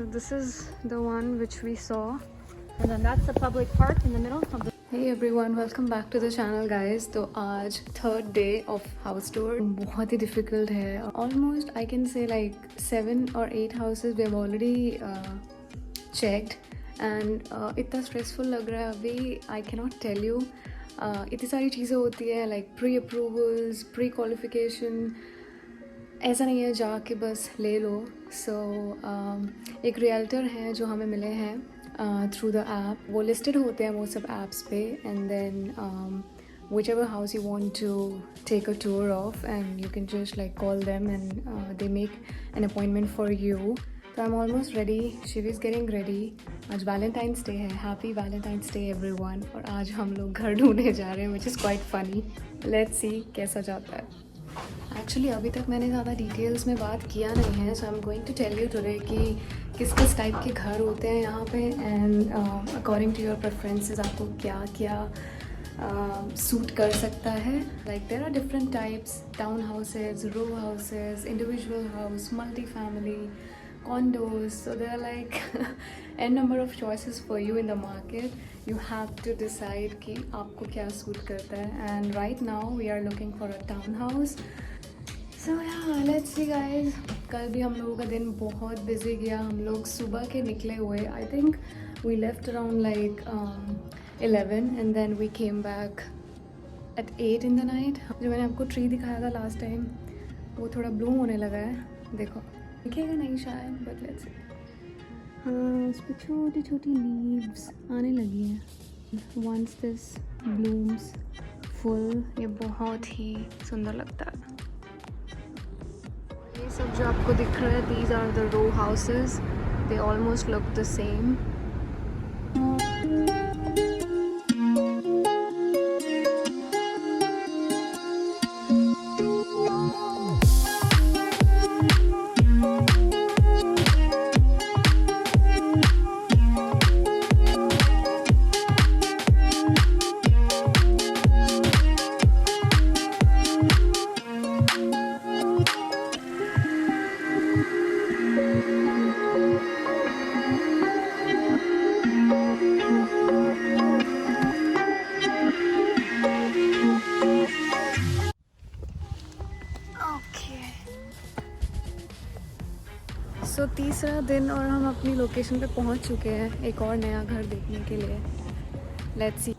This is the one which we saw. And then that's the public park in the middle of the. Hey everyone, welcome back to the channel guys. तो आज third day of house tour. बहुत ही difficult है. Almost I can say like 7 or 8 houses we have already checked. And इतना stressful लग रहा है अभी. I cannot tell you. इतनी सारी चीज़ें होती है like pre-approvals, pre-qualification. ऐसा नहीं है जाके बस ले लो. So एक रियल्टर हैं जो हमें मिले हैं थ्रू द ऐप. वो लिस्टेड होते हैं वो सब ऐप्स पे. And then whichever house you want to take a tour of, and you can just like call them and they make an appointment for you. So I'm almost ready. Shivi is getting ready. आज Valentine's Day है. Happy Valentine's Day everyone. और आज हम लोग घर ढूंढने जा रहे हैं which is quite funny. Let's see कैसा जाता है. एक्चुअली अभी तक मैंने ज़्यादा डिटेल्स में बात किया नहीं है. So I am going to tell you today कि किस किस टाइप के घर होते हैं यहाँ पे. And according to your preferences आपको क्या क्या सूट कर सकता है. Like there are different types. Town houses, row houses, individual house, multi family, condos. So there are like n number of choices for you in the market. You have to decide कि आपको क्या suit करता है. And right now we are looking for a townhouse. So yeah, let's see guys. कल भी हम लोगों का दिन बहुत busy गया. हम लोग सुबह के निकले हुए. I think we left around like 11 and then we came back at 8 in the night. जो मैंने आपको ट्री दिखाया था लास्ट टाइम वो थोड़ा ब्लूम होने लगा है. देखो दिखेगा नहीं शायद बट लेट्स सी. हाँ उस पर छोटी छोटी लीव्स आने लगी हैं. वंस दिस ब्लूम्स फुल ये बहुत ही सुंदर लगता है. ये सब जो आपको दिख रहा है these are the row houses. They almost look the same. So तीसरा दिन और हम अपनी लोकेशन पे पहुंच चुके हैं एक और नया घर देखने के लिए. Let's see.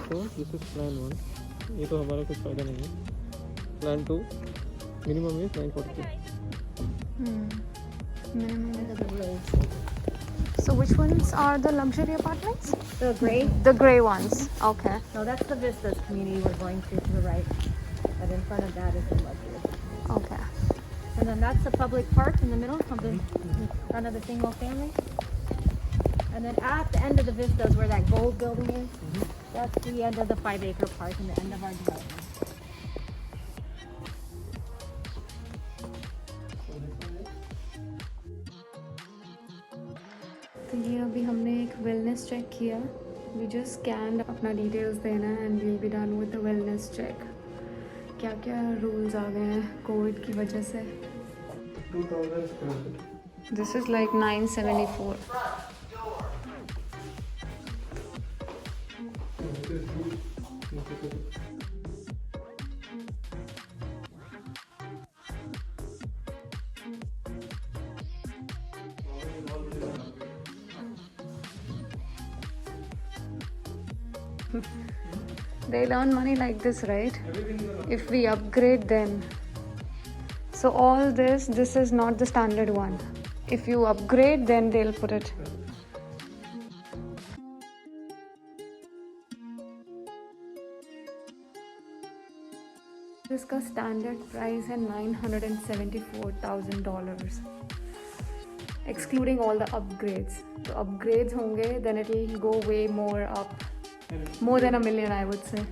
तो दिस इज प्लान 1. ये तो हमारा कुछ फ़ायदा नहीं है. Plan 2 minimum is 942. So which ones are the luxury apartments? The gray? The grey ones. Okay. No, that's the Vistas community we're going to the right. And in front of that is the luxury. Okay. And then that's the public park in the middle of the in front of the single family. And then at the end of the Vistas where that gold building is, that's the end of the 5-acre park and the end of our development. तो ये अभी हमने एक wellness check किया. We just scan अपना details देना है and we will be done with the wellness check. क्या क्या रूल्स आ गए हैं कोविड की वजह से. 2000 square feet. This is like 974. They'll earn money like this, right? If we upgrade then. So all this is not the standard one. If you upgrade then they'll put it. इसका standard price है $974,000 excluding all the upgrades. तो upgrades होंगे then it will go way more up. More than $1 million, I would say.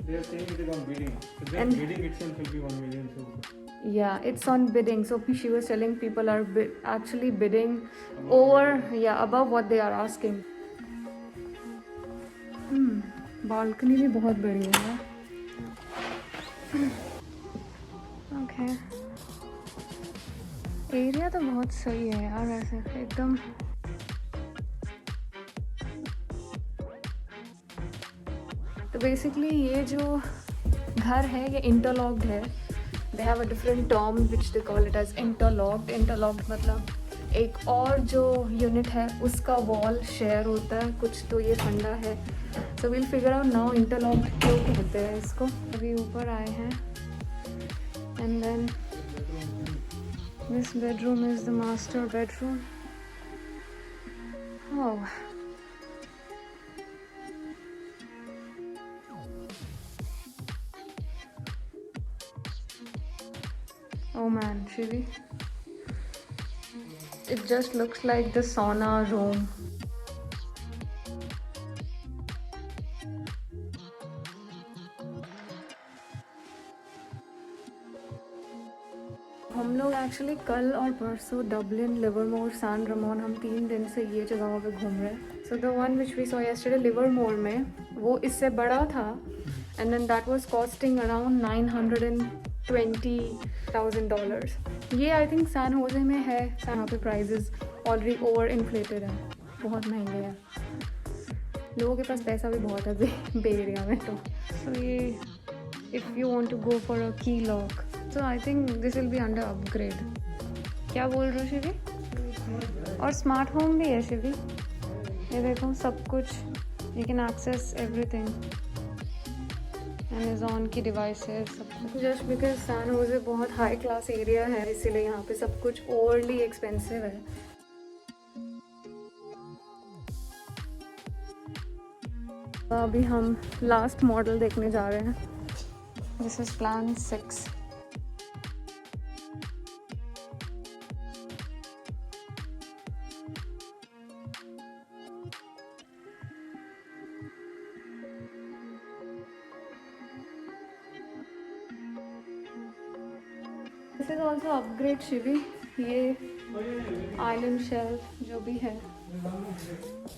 They are saying it is on bidding. So just And bidding itself will be 1 million. So yeah, it's on bidding. So she was telling people are actually bidding over, above what they are asking. Balcony भी बहुत बड़ी है. Okay, area तो बहुत सही है यार वैसे एकदम। तो बेसिकली ये जो घर है ये इंटरलॉक्ड है। They have a different term which they call it as interlocked. Interlocked मतलब एक और जो यूनिट है उसका वॉल शेयर होता है कुछ, तो ये ठंडा है। So will figure out now interlocked क्यों कहते हैं इसको। अभी ऊपर आए हैं and then this bedroom is the master bedroom. Oh, oh man, Shivi, it just looks like the sauna room. हम लोग एक्चुअली कल और परसों डबलिन, लिवरमोर, सैन रमोन, हम 3 दिन से ये जगहों पे घूम रहे हैं। So the one which we saw yesterday Livermore में वो इससे बड़ा था and then that was costing around $920,000। ये आई थिंक सैन होजे में है। यहाँ पे प्राइजेस ऑलरेडी ओवर इन्फ्लेटेड है, बहुत महंगे हैं। लोगों के पास पैसा भी बहुत है बे एरिया में। तो ये if you want to go for a key lock, so I think this will be under upgrade। क्या बोल रहे हो शिवी? और स्मार्ट होम भी है शिवी, ये देखो सब कुछ, you can access everything, Amazon की डिवाइसेस सब कुछ। जस्ट बिकॉज सैन होजे बहुत हाई क्लास एरिया है इसीलिए यहाँ पे सब कुछ ओवरली एक्सपेंसिव है। अभी हम लास्ट मॉडल देखने जा रहे हैं। This is plan 6। This is also upgrade Shivi. ये आइलैंड शेल्फ जो भी है,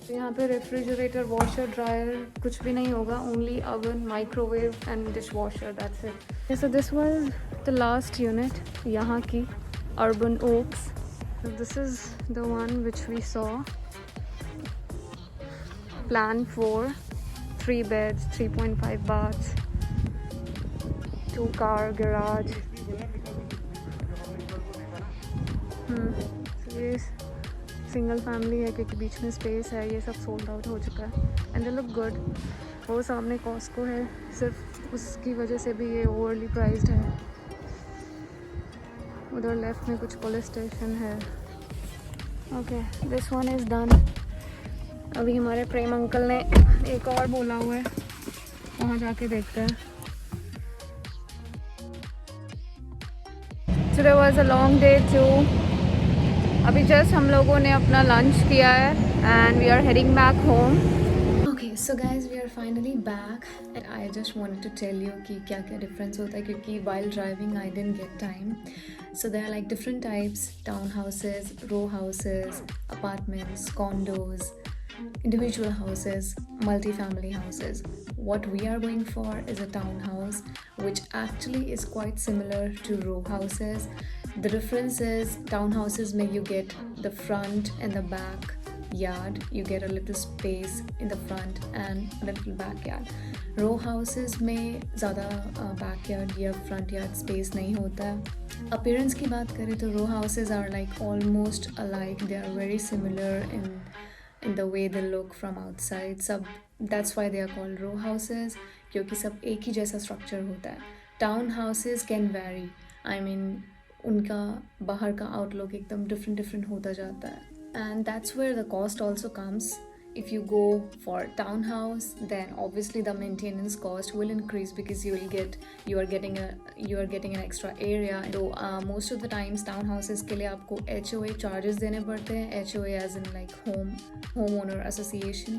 तो यहाँ पे रेफ्रिजरेटर, वॉशर, ड्रायर कुछ भी नहीं होगा, only oven, microwave and dish washer, that's it. So this was the last unit यहाँ की, urban oaks. This is the one which we saw, plan 4, 3 बेड्स, 3.5 baths, 2 car garage। ये सिंगल फैमिली है क्योंकि बीच में स्पेस है। ये सब सोल्ड आउट हो चुका है एंड दे लुक गुड। वो सामने कॉस्को है, सिर्फ उसकी वजह से भी ये ओवरली प्राइस्ड है। उधर लेफ्ट में कुछ पुलिस स्टेशन है। Okay, this one is done. अभी हमारे प्रेम अंकल ने एक और बोला हुआ है, वहाँ जाके देखते हैं। Today was a long day too। अभी जस्ट हम लोगों ने अपना लंच किया है and we are heading back home. Okay so guys we are finally back and I just wanted to tell you कि क्या क्या डिफरेंस होता है, क्योंकि while driving I didn't get time. So there are like different types, town houses, row houses, apartments, condos, individual houses, multi-family houses. What we are going for is a townhouse, which actually is quite similar to row houses. The difference is townhouses make you get the front and the back yard. You get a little space in the front and a little backyard. Row houses में ज़्यादा backyard या front yard space नहीं होता है। Appearance की बात करें तो row houses are like almost alike. They are very similar in the way they look from outside. सब that's why they are called row houses, क्योंकि सब एक ही जैसा structure होता है। Town houses can vary. I mean उनका बाहर का outlook एकदम different होता जाता है। And that's where the cost also comes. If you go for townhouse, then obviously the maintenance cost will increase because you are getting an extra area. So most of the times townhouses के लिए आपको HOA charges देने पड़ते हैं। HOA as in like homeowner association.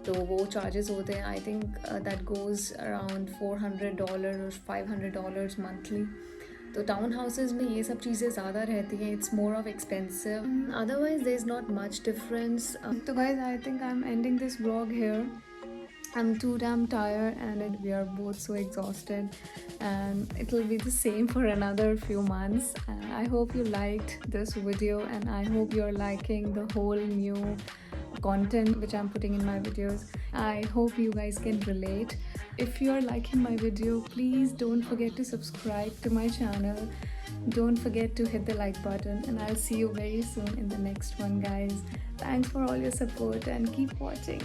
तो वो charges होते हैं, I think that goes around $400 or $500 monthly. तो टाउन हाउसेज में ये सब चीज़ें ज़्यादा रहती हैं, it's more of expensive, otherwise there is not much difference. तो guys I think I am ending this vlog here. I'm too damn tired and we are both so exhausted, and it will be the same for another few months. And I hope you liked this video, and I hope you're liking the whole new content which I'm putting in my videos. I hope you guys can relate. If you're liking my video, please don't forget to subscribe to my channel. Don't forget to hit the like button, and I'll see you very soon in the next one, guys. Thanks for all your support and keep watching.